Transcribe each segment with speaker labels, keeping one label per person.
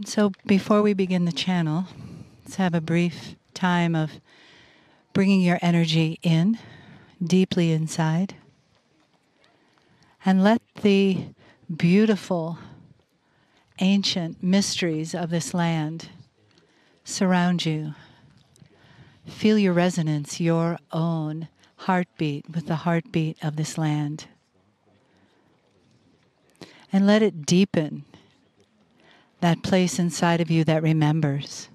Speaker 1: So before we begin the channel, let's have a brief time of bringing your energy in, deeply inside, and let the beautiful, ancient mysteries of this land surround you. Feel your resonance, your own heartbeat with the heartbeat of this land. And let it deepen that place inside of you that remembers.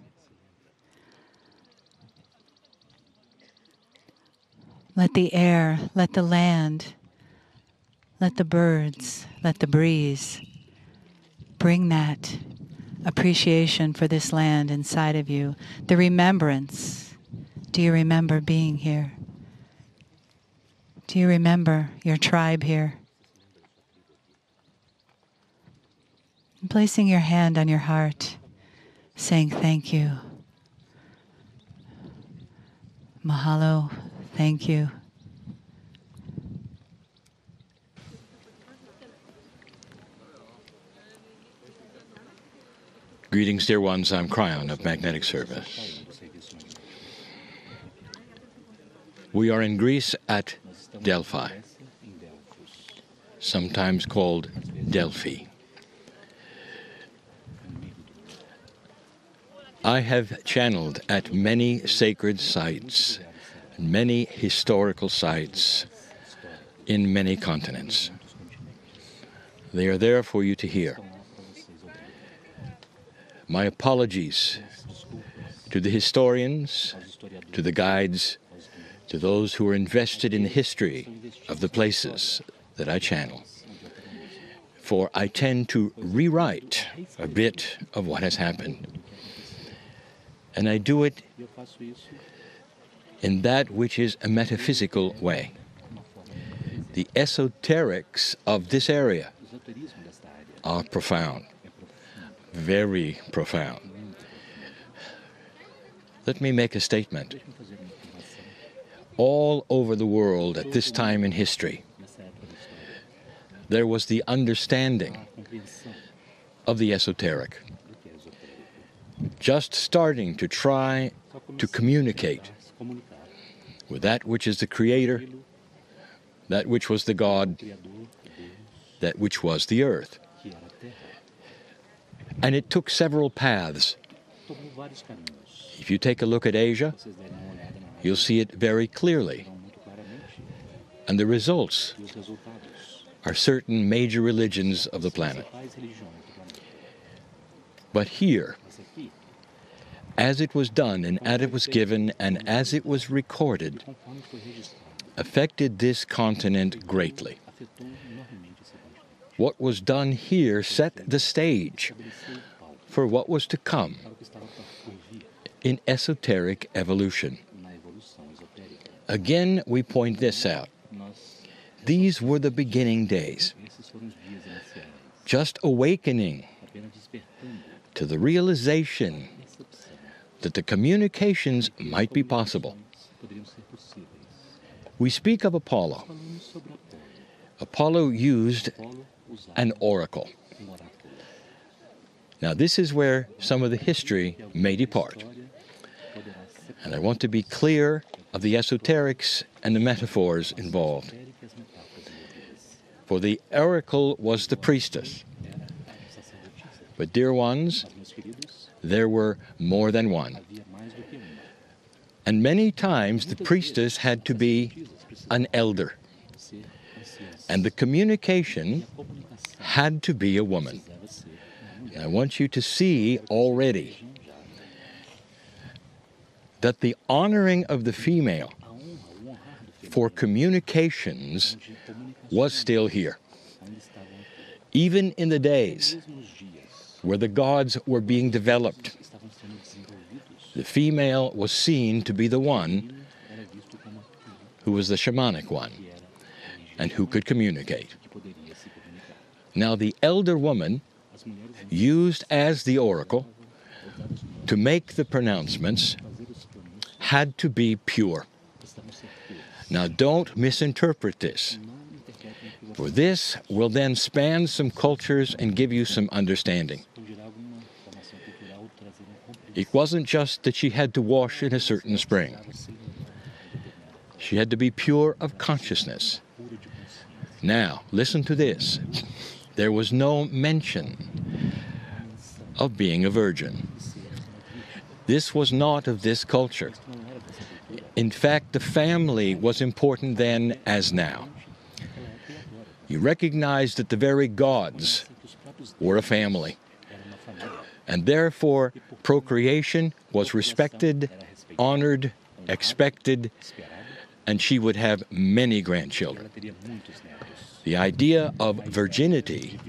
Speaker 1: Let the air, let the land, let the birds, let the breeze bring that appreciation for this land inside of you. The remembrance. Do you remember being here? Do you remember your tribe here? And placing your hand on your heart, saying thank you. Mahalo, thank you.
Speaker 2: Greetings, dear ones. I'm Kryon of Magnetic Service. We are in Greece at Delphi, sometimes called Delphi. I have channeled at many sacred sites, many historical sites in many continents. They are there for you to hear. My apologies to the historians, to the guides, to those who are invested in the history of the places that I channel. For I tend to rewrite a bit of what has happened. And I do it in that which is a metaphysical way. The esoterics of this area are profound, very profound. Let me make a statement. All over the world at this time in history, there was the understanding of the esoteric, just starting to try to communicate with that which is the Creator, that which was the God, that which was the earth. And it took several paths. If you take a look at Asia, you'll see it very clearly. And the results are certain major religions of the planet. But here, as it was done and as it was given and as it was recorded, affected this continent greatly. What was done here set the stage for what was to come in esoteric evolution. Again, we point this out. These were the beginning days, just awakening to the realization that the communications might be possible. We speak of Apollo. Apollo used an oracle. Now, this is where some of the history may depart. And I want to be clear of the esoterics and the metaphors involved. For the oracle was the priestess. But, dear ones, there were more than one. And many times the priestess had to be an elder. And the communication had to be a woman. And I want you to see already that the honoring of the female for communications was still here. Even in the days where the gods were being developed, the female was seen to be the one who was the shamanic one and who could communicate. Now, the elder woman, used as the oracle to make the pronouncements, had to be pure. Now, don't misinterpret this, for this will then span some cultures and give you some understanding. It wasn't just that she had to wash in a certain spring. She had to be pure of consciousness. Now, listen to this. There was no mention of being a virgin. This was not of this culture. In fact, the family was important then as now. You recognized that the very gods were a family, and therefore procreation was respected, honored, expected, and she would have many grandchildren. The idea of virginity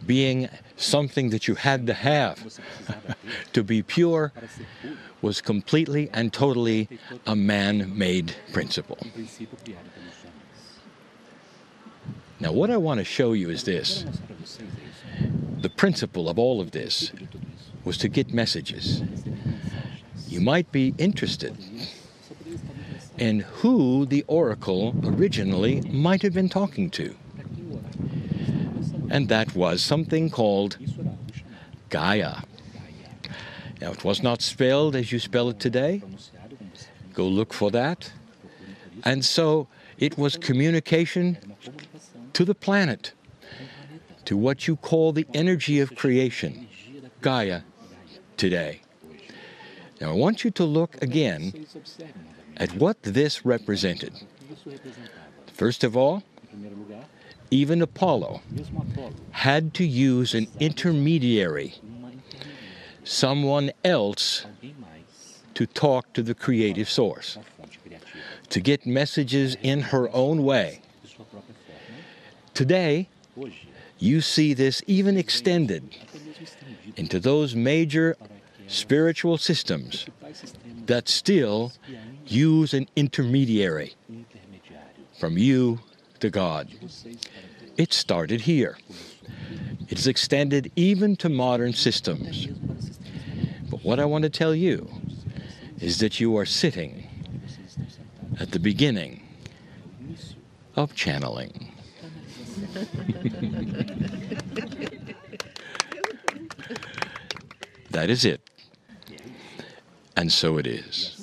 Speaker 2: being something that you had to have to be pure was completely and totally a man-made principle. Now, what I want to show you is this. The principle of all of this was to get messages. You might be interested in who the oracle originally might have been talking to. And that was something called Gaia. Now, it was not spelled as you spell it today. Go look for that. And so it was communication to the planet, to what you call the energy of creation, Gaia, today. Now, I want you to look again at what this represented. First of all, even Apollo had to use an intermediary, someone else, to talk to the creative source, to get messages in her own way. Today, you see this even extended into those major spiritual systems that still use an intermediary from you to God. It started here. It's extended even to modern systems. But what I want to tell you is that you are sitting at the beginning of channeling. That is it. And so it is.